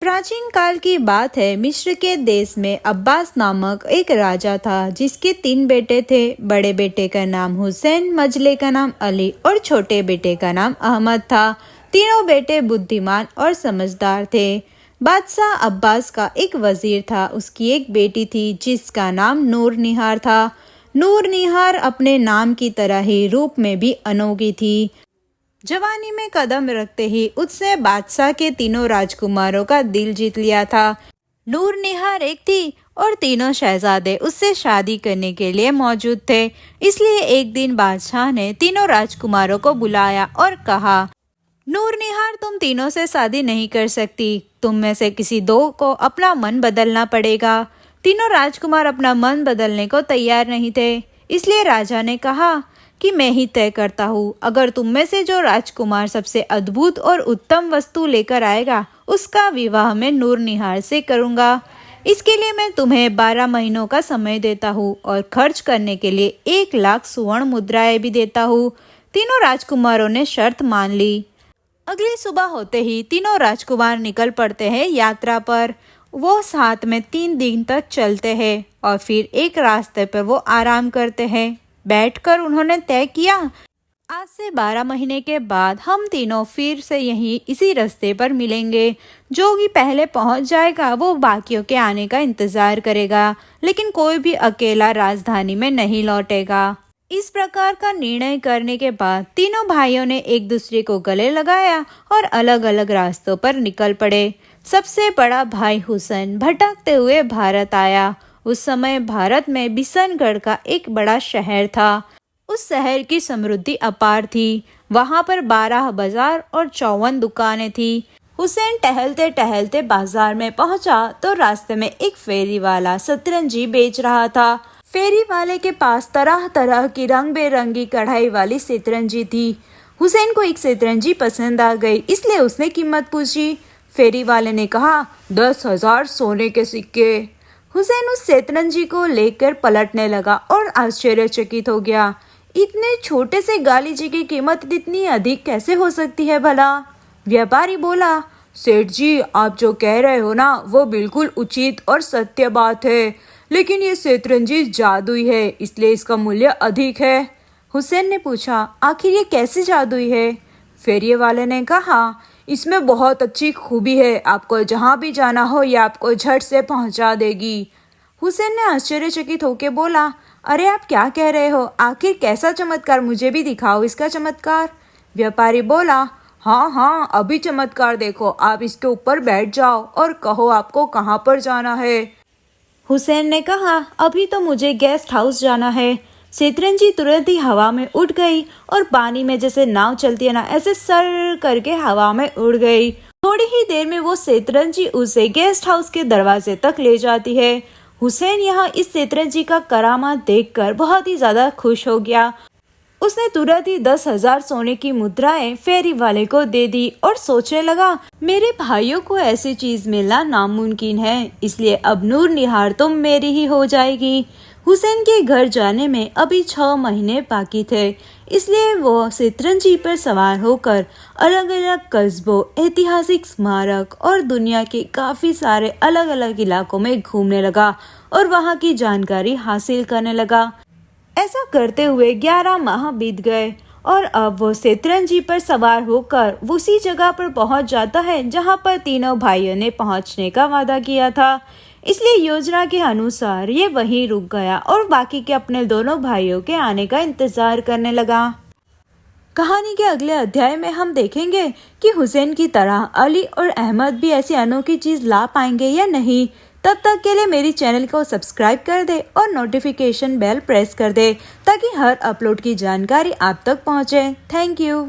प्राचीन काल की बात है। मिस्र के देश में अब्बास नामक एक राजा था जिसके 3 बेटे थे। बड़े बेटे का नाम हुसैन, मझले का नाम अली और छोटे बेटे का नाम अहमद था। तीनों बेटे बुद्धिमान और समझदार थे। बादशाह अब्बास का एक वजीर था। उसकी एक बेटी थी जिसका नाम नूर निहार था। नूर निहार अपने नाम की तरह ही रूप में भी अनोखी थी। जवानी में कदम रखते ही उसने बादशाह के तीनों राजकुमारों का दिल जीत लिया था। नूर निहार एक थी और तीनों शहजादे उससे शादी करने के लिए मौजूद थे। इसलिए एक दिन बादशाह ने तीनों राजकुमारों को बुलाया और कहा, नूर निहार, तुम तीनों से शादी नहीं कर सकती। तुम में से किसी 2 को अपना मन बदलना पड़ेगा। तीनों राजकुमार अपना मन बदलने को तैयार नहीं थे। इसलिए राजा ने कहा कि मैं ही तय करता हूँ। अगर तुम में से जो राजकुमार सबसे अद्भुत और उत्तम वस्तु लेकर आएगा उसका विवाह मैं नूर निहार से करूँगा। इसके लिए मैं तुम्हें 12 महीनों का समय देता हूँ और खर्च करने के लिए 1 लाख स्वर्ण मुद्राएं भी देता हूँ। तीनों राजकुमारों ने शर्त मान ली। अगली सुबह होते ही तीनों राजकुमार निकल पड़ते हैं यात्रा पर। वो साथ में 3 दिन तक चलते हैं और फिर एक रास्ते पर वो आराम करते हैं। बैठकर उन्होंने तय किया, आज से 12 महीने के बाद हम तीनों फिर से यहीं इसी रास्ते पर मिलेंगे। जो भी पहले पहुंच जाएगा वो बाकियों के आने का इंतजार करेगा, लेकिन कोई भी अकेला राजधानी में नहीं लौटेगा। इस प्रकार का निर्णय करने के बाद तीनों भाइयों ने एक दूसरे को गले लगाया और अलग अलग रास्तों पर निकल पड़े। सबसे बड़ा भाई हुसैन भटकते हुए भारत आया। उस समय भारत में बिशनगढ़ का एक बड़ा शहर था। उस शहर की समृद्धि अपार थी। वहां पर 12 बाजार और 54 दुकानें थी। हुसैन टहलते टहलते बाजार में पहुंचा तो रास्ते में एक फेरी वाला शतरंजी बेच रहा था। फेरी वाले के पास तरह तरह की रंग बेरंगी कढ़ाई वाली शतरंजी थी। हुसैन को एक शतरंजी पसंद आ गई, इसलिए उसने कीमत पूछी। फेरी वाले ने कहा, 10,000 सोने के सिक्के। हुसैन उस शतरंजी को लेकर पलटने लगा और आश्चर्यचकित हो गया। इतने छोटे से गालीचे की कीमत इतनी अधिक कैसे हो सकती है भला? व्यापारी बोला, सेठ जी, आप जो कह रहे हो ना वो बिल्कुल उचित और सत्य बात है, लेकिन ये शतरंजी जादुई है, इसलिए इसका मूल्य अधिक है। हुसैन ने पूछा, आखिर ये कैसे जादुई है? फेरिये वाले ने कहा, इसमें बहुत अच्छी खूबी है, आपको जहाँ भी जाना हो ये आपको झट से पहुँचा देगी। हुसैन ने आश्चर्यचकित होकर बोला, अरे आप क्या कह रहे हो? आखिर कैसा चमत्कार? मुझे भी दिखाओ इसका चमत्कार। व्यापारी बोला, हाँ हाँ, अभी चमत्कार देखो, आप इसके ऊपर बैठ जाओ और कहो आपको कहाँ पर जाना है। हुसैन ने कहा, अभी तो मुझे गेस्ट हाउस जाना है। शतरंजी तुरंत ही हवा में उड़ गई और पानी में जैसे नाव चलती है ना, ऐसे सर करके हवा में उड़ गई। थोड़ी ही देर में वो शतरंजी उसे गेस्ट हाउस के दरवाजे तक ले जाती है। हुसैन यहाँ इस शतरंजी का करामात देखकर बहुत ही ज्यादा खुश हो गया। उसने तुरंत ही 10,000 सोने की मुद्राएं फेरी वाले को दे दी और सोचने लगा, मेरे भाइयों को ऐसी चीज मिलना नामुमकिन है, इसलिए अब नूर निहार तुम मेरी ही हो जाएगी। हुसैन के घर जाने में अभी 6 महीने बाकी थे, इसलिए वो शतरंजी पर सवार होकर अलग अलग कस्बों, ऐतिहासिक स्मारक और दुनिया के काफी सारे अलग अलग इलाकों में घूमने लगा और वहाँ की जानकारी हासिल करने लगा। ऐसा करते हुए 11 माह बीत गए और अब वो शतरंजी पर सवार होकर उसी जगह पर पहुंच जाता है जहाँ पर तीनों भाइयों ने पहुंचने का वादा किया था। इसलिए योजना के अनुसार ये वहीं रुक गया और बाकी के अपने दोनों भाइयों के आने का इंतजार करने लगा। कहानी के अगले अध्याय में हम देखेंगे कि हुसैन की तरह अली और अहमद भी ऐसी अनोखी चीज ला पाएंगे या नहीं। तब तक के लिए मेरी चैनल को सब्सक्राइब कर दे और नोटिफिकेशन बेल प्रेस कर दे ताकि हर अपलोड की जानकारी आप तक पहुंचे। Thank you.